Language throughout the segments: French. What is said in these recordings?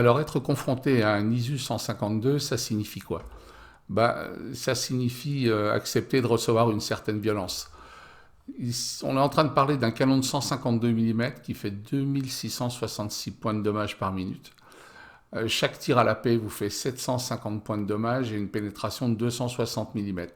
Alors, être confronté à un ISU 152, ça signifie quoi? Ça signifie accepter de recevoir une certaine violence. On est en train de parler d'un canon de 152 mm qui fait 2666 points de dommage par minute. Chaque tir à la paix vous fait 750 points de dommage et une pénétration de 260 mm.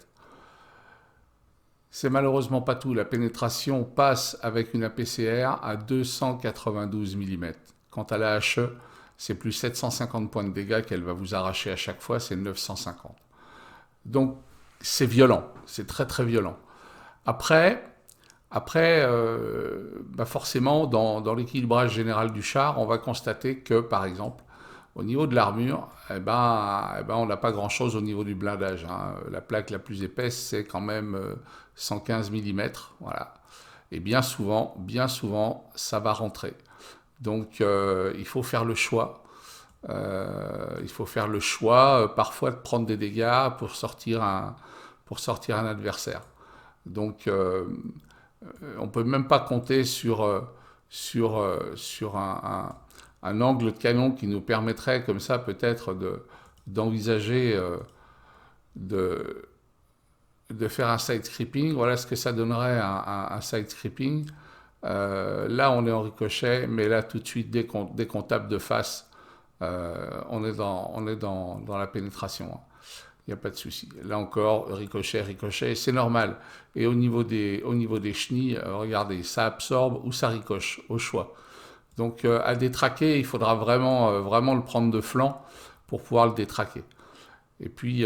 C'est malheureusement pas tout. La pénétration passe avec une APCR à 292 mm. Quant à la HE, c'est plus 750 points de dégâts qu'elle va vous arracher à chaque fois, c'est 950. Donc c'est violent, c'est très très violent. Après, forcément, dans l'équilibrage général du char, on va constater que, par exemple, au niveau de l'armure, on n'a pas grand-chose au niveau du blindage. Hein. La plaque la plus épaisse, c'est quand même 115 mm. Voilà. Et bien souvent, ça va rentrer. Donc, il faut faire le choix. Parfois de prendre des dégâts pour sortir un adversaire. Donc, on ne peut même pas compter sur un angle de canon qui nous permettrait comme ça peut-être d'envisager de faire un side scripting. Voilà ce que ça donnerait un side scripting. Là on est en ricochet, mais là tout de suite dès qu'on tape de face, on est dans la pénétration. Il n'y a pas de souci. Là encore, ricochet, c'est normal. Et au niveau des chenilles, regardez, ça absorbe ou ça ricoche, au choix. Donc à détraquer, il faudra vraiment le prendre de flanc pour pouvoir le détraquer. Et puis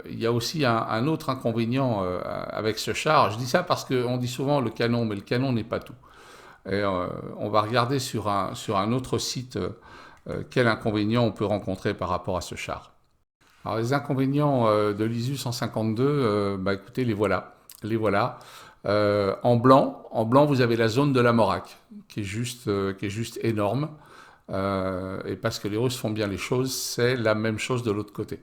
il y a aussi un autre inconvénient avec ce char. Je dis ça parce qu'on dit souvent le canon, mais le canon n'est pas tout. Et on va regarder sur un autre site quel inconvénient on peut rencontrer par rapport à ce char. Alors les inconvénients de l'ISU 152, écoutez, les voilà. En blanc, vous avez la zone de la Morac, qui est juste énorme. Et parce que les Russes font bien les choses, c'est la même chose de l'autre côté.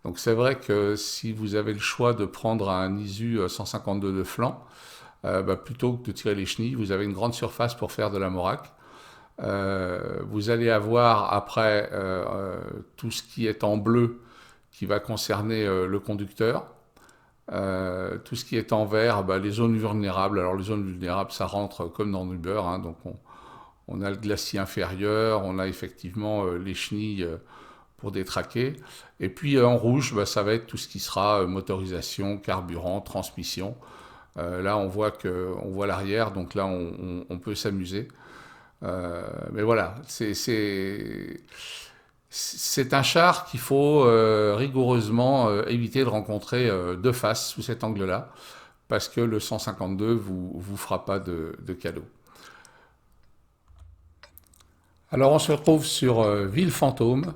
Donc c'est vrai que si vous avez le choix de prendre un ISU 152 de flanc, plutôt que de tirer les chenilles, vous avez une grande surface pour faire de la Morac. Vous allez avoir après tout ce qui est en bleu, qui va concerner le conducteur. Tout ce qui est en vert, les zones vulnérables. Alors les zones vulnérables, ça rentre comme dans du beurre. Hein, donc on a le glacis inférieur, on a effectivement les chenilles pour détraquer. Et puis en rouge, ça va être tout ce qui sera motorisation, carburant, transmission. Là, on voit l'arrière, donc là, on peut s'amuser. Mais voilà, c'est un char qu'il faut rigoureusement éviter de rencontrer de face sous cet angle-là, parce que le 152 vous fera pas de cadeau. Alors on se retrouve sur Ville Fantôme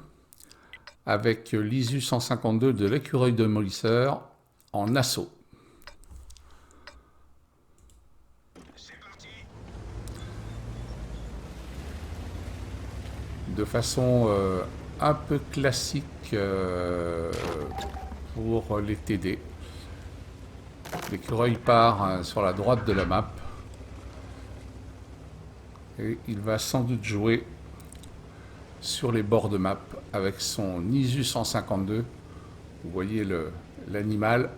avec l'ISU 152 de l'écureuil démolisseur en assaut. De façon un peu classique pour les TD. L'écureuil part sur la droite de la map et il va sans doute jouer sur les bords de map avec son ISU 152. Vous voyez l'animal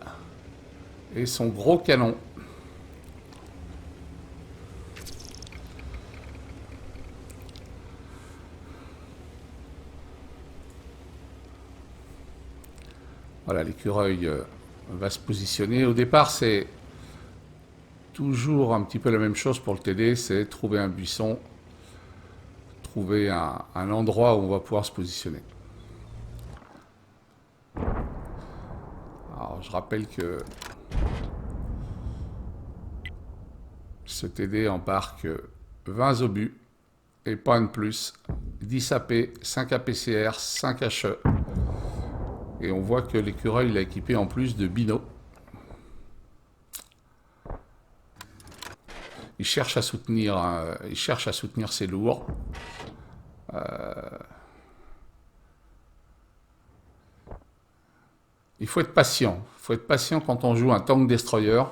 et son gros canon. Voilà, l'écureuil va se positionner. Au départ, c'est toujours un petit peu la même chose pour le TD, c'est trouver un buisson, trouver un endroit où on va pouvoir se positionner. Alors, je rappelle que ce TD embarque 20 obus et pas de plus, 10 AP, 5 APCR, 5 HE. Et on voit que l'écureuil il a équipé en plus de bino. Il cherche à soutenir ses lourds. Il faut être patient. Il faut être patient quand on joue un tank destroyer.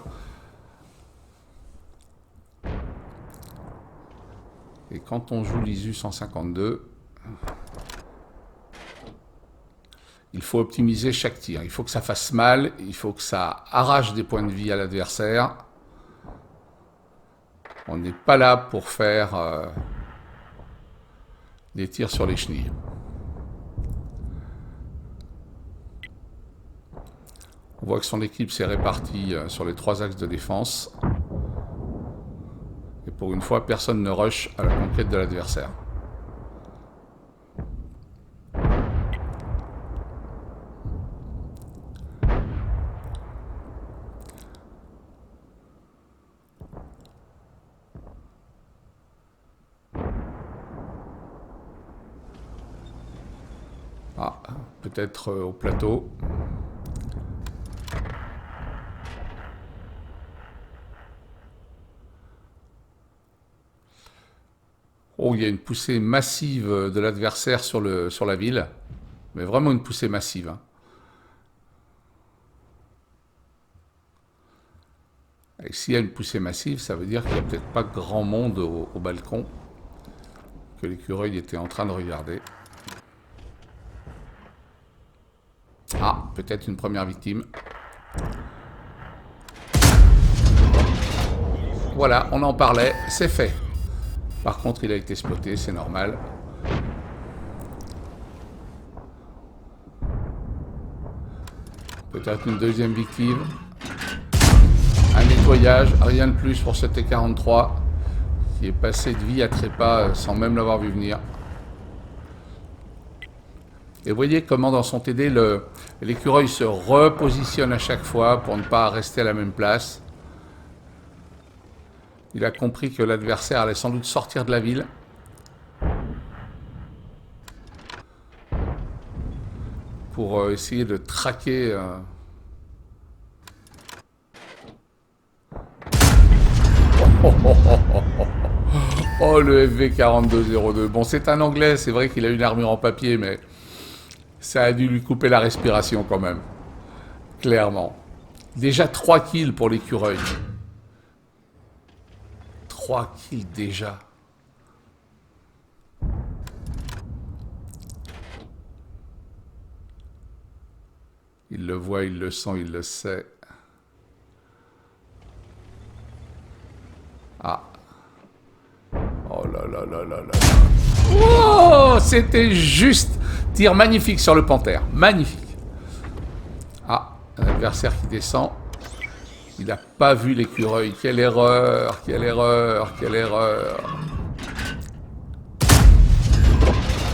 Et quand on joue l'ISU 152, Il faut optimiser chaque tir. Il faut que ça fasse mal, il faut que ça arrache des points de vie à l'adversaire. On n'est pas là pour faire des tirs sur les chenilles. On voit que son équipe s'est répartie sur les 3 axes de défense. Et pour une fois, personne ne rush à la conquête de l'adversaire. Ah, peut-être au plateau. Oh, il y a une poussée massive de l'adversaire sur la ville. Mais vraiment une poussée massive. Hein. Et s'il y a une poussée massive, ça veut dire qu'il n'y a peut-être pas grand monde au balcon que l'écureuil était en train de regarder. Ah, peut-être une première victime. Voilà, on en parlait, c'est fait. Par contre, il a été spoté, c'est normal. Peut-être une deuxième victime. Un nettoyage, rien de plus pour ce T-43 qui est passé de vie à trépas sans même l'avoir vu venir. Et vous voyez comment dans son TD, l'écureuil se repositionne à chaque fois pour ne pas rester à la même place. Il a compris que l'adversaire allait sans doute sortir de la ville. Pour essayer de traquer... Oh, le FV4202. Bon, c'est un anglais, c'est vrai qu'il a une armure en papier, mais ça a dû lui couper la respiration quand même. Clairement. Déjà 3 kills pour l'écureuil. 3 kills déjà. Il le voit, il le sent, il le sait. Ah. Oh là là là là là. Oh, c'était juste. Tir magnifique sur le panthère. Magnifique. Ah, un adversaire qui descend. Il n'a pas vu l'écureuil. Quelle erreur, quelle erreur, quelle erreur.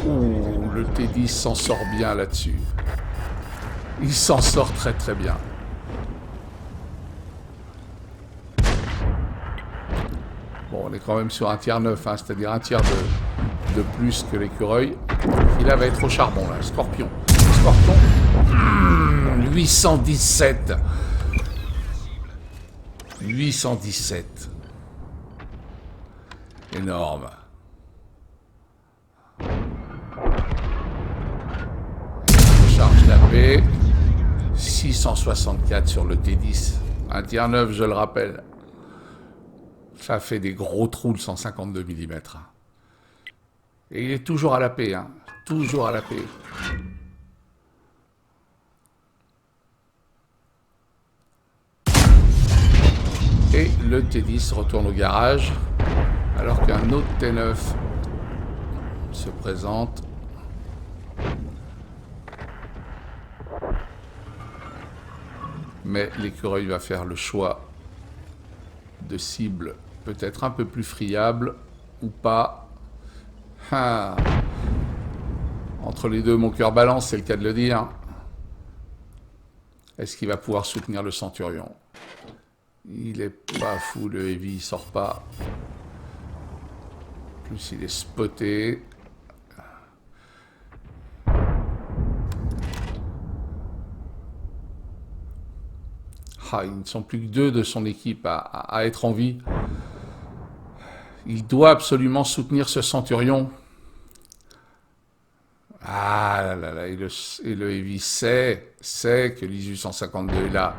Ouh, le T10 s'en sort bien là-dessus. Il s'en sort très très bien. Bon, on est quand même sur un tiers 9, hein, c'est-à-dire un tiers de plus que l'écureuil. Il va être au charbon, là, Scorpion. Scorpion, 817. 817. Énorme. Charge d'AP. 664 sur le T10. Un tiers 9, je le rappelle. Ça fait des gros trous de 152 mm. Et il est toujours à la paix, hein. Toujours à la paix. Et le T10 retourne au garage, alors qu'un autre T9 se présente. Mais l'écureuil va faire le choix de cible peut-être un peu plus friable ou pas. Ah. Entre les deux, mon cœur balance, c'est le cas de le dire. Est-ce qu'il va pouvoir soutenir le Centurion? Il est pas fou, le Heavy, il sort pas. En plus, il est spoté. Ah, ils ne sont plus que 2 de son équipe à être en vie. Il doit absolument soutenir ce Centurion. Ah là là là, et le Heavy sait que l'ISU 152 est là.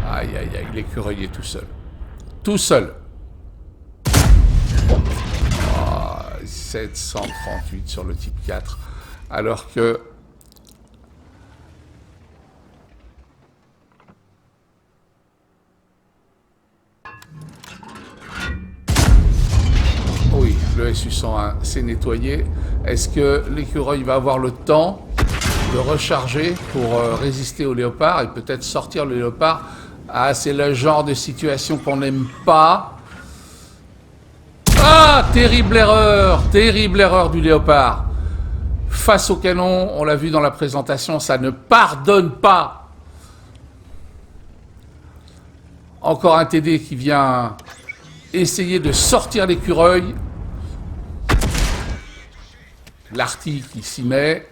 Aïe aïe aïe, l'écureuil est tout seul. Tout seul. Oh, 738 sur le type 4. Alors que SU-101 s'est nettoyé. Est-ce que l'écureuil va avoir le temps de recharger pour résister au léopard et peut-être sortir le léopard? Ah, c'est le genre de situation qu'on n'aime pas. Ah, terrible erreur du léopard. Face au canon, on l'a vu dans la présentation, ça ne pardonne pas. Encore un TD qui vient essayer de sortir l'écureuil. L'arty qui s'y met.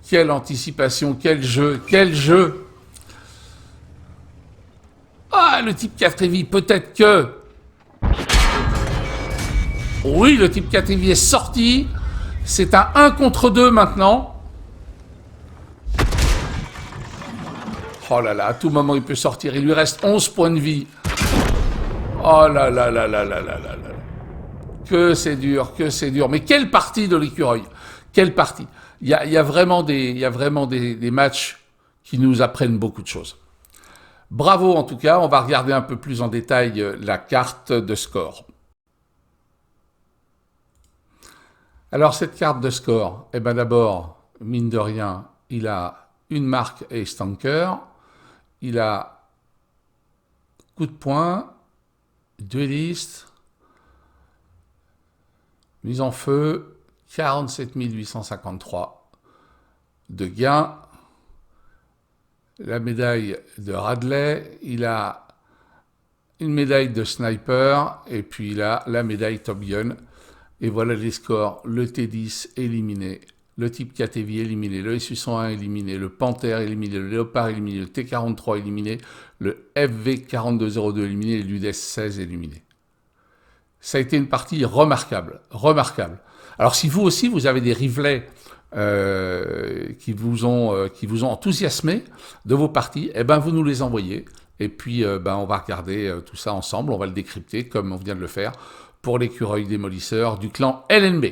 Quelle anticipation, quel jeu, quel jeu! Ah, le type 4 Heavy, peut-être que... Oui, le type 4 Heavy est sorti. C'est un 1 contre 2 maintenant. Oh là là, à tout moment il peut sortir. Il lui reste 11 points de vie. Oh là là là là là là là là. Que c'est dur, que c'est dur. Mais quelle partie de l'écureuil! Quelle partie! Il y a vraiment des matchs qui nous apprennent beaucoup de choses. Bravo en tout cas, on va regarder un peu plus en détail la carte de score. Alors cette carte de score, eh ben d'abord, mine de rien, il a une marque Ace Tanker, il a coup de poing, dueliste, mise en feu, 47 853 de gains. La médaille de Radley, il a une médaille de sniper et puis il a la médaille Top Gun. Et voilà les scores, le T10 éliminé, le type 4 Heavy éliminé, le SU-101 éliminé, le Panther éliminé, le Léopard éliminé, le T-43 éliminé, le FV-4202 éliminé et l'UDS-16 éliminé. Ça a été une partie remarquable, remarquable. Alors si vous aussi, vous avez des rivets qui vous ont enthousiasmé de vos parties, eh ben vous nous les envoyez. Et puis on va regarder tout ça ensemble, on va le décrypter comme on vient de le faire pour l'écureuil démolisseur du clan LNB.